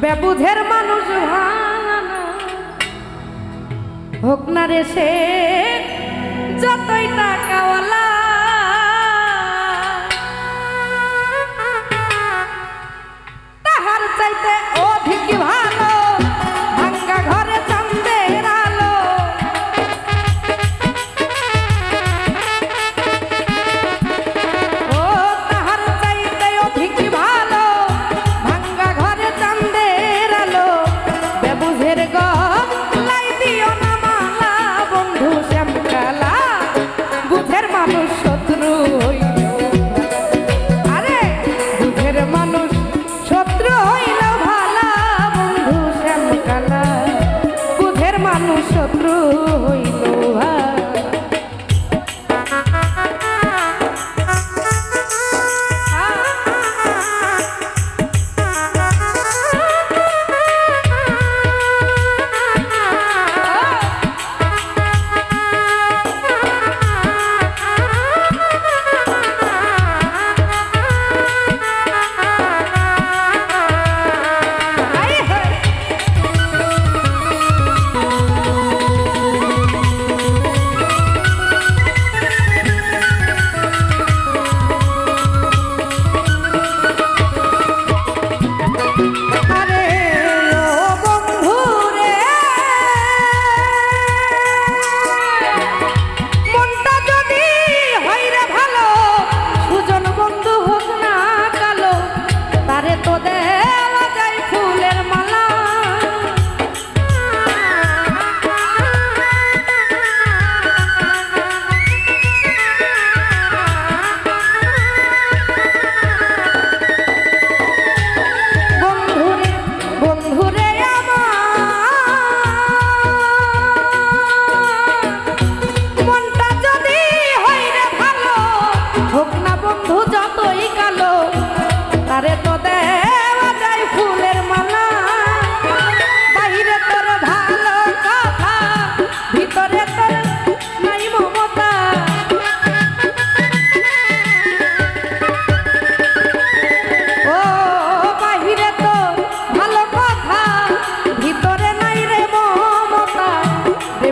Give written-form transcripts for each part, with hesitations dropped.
বেবুঝের মানুষ ভালো হোক না রে সে যতই টাকাওয়ালা, তাহার চাইতে অধিক ভালো ভাঙ্গা ঘরে চাঁদের আলো। ও তাহার চাইতে অধিক ভালো ভাঙ্গা ঘরে চাঁদের আলো। বেবুঝের গলাই দিও না মালা বন্ধু শ্যামকালা, বুঝের মানুষ শত্রু হইল। আরে বুঝের মানুষ শত্রু হইল ভালা বন্ধু শ্যামকালা, বুঝের মানুষ শত্রু হইল ভালা।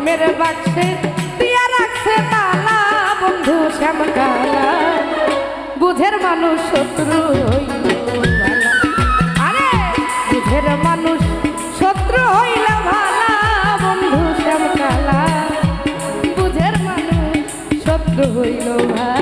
মেরে বাক্সে দিয়া রাখছে তালা বন্ধু শ্যামকালা, বুঝের মানুষ শত্রু হইল ভালা। আরে বুঝের মানুষ শত্রু হইল ভালা বন্ধু শ্যামকালা, বুঝের মানুষ শত্রু হইল ভালা।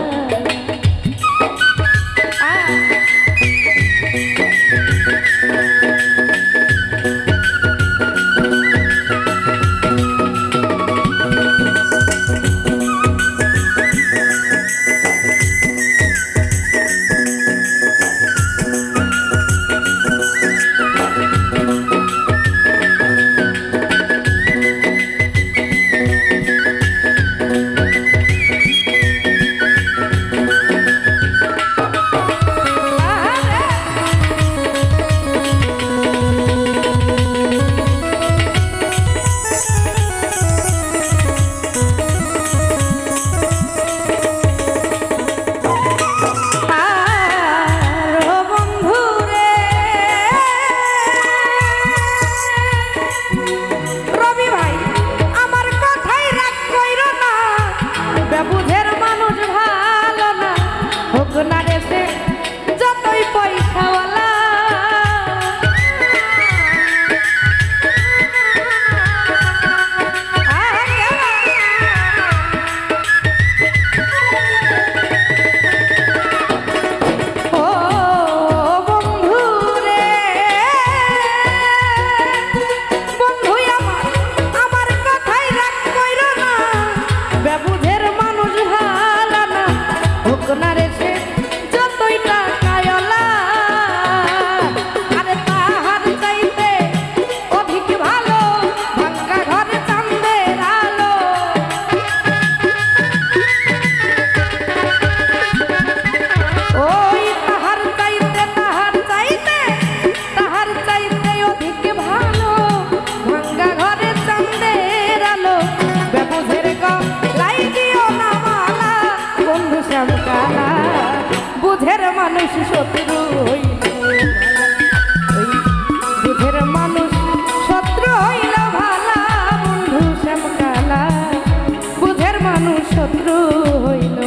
মানুষ শত্রু হইল, বুঝের শত্রু হইল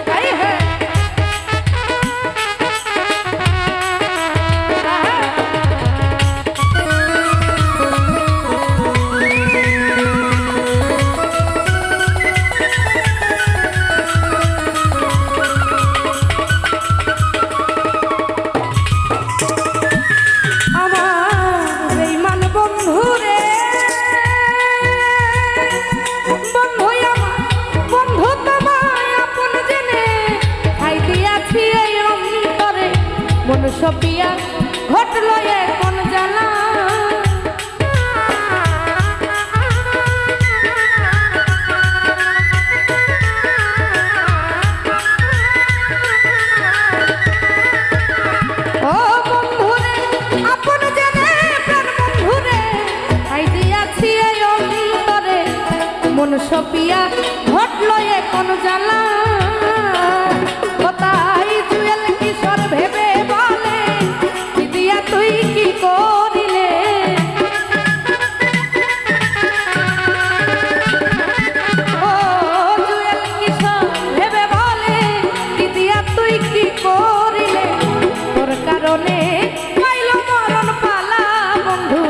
ভাই। সপিয়া ঘটল এখন জ্বালা ও বন্ধুরে আপন জেনে প্রাণ বন্ধুরে আই দিয়াছি এই অন্তরে মন সপিয়া ঘটল এখন জ্বালা কোথায় জুয়েল কিশোর ভেবে তুই কি করিলে ও জুয়েল কিশোর ভেবে বলে দিদিয়া তুই কি করিলে তোর কারণে পাইল মরণ পালা বন্ধু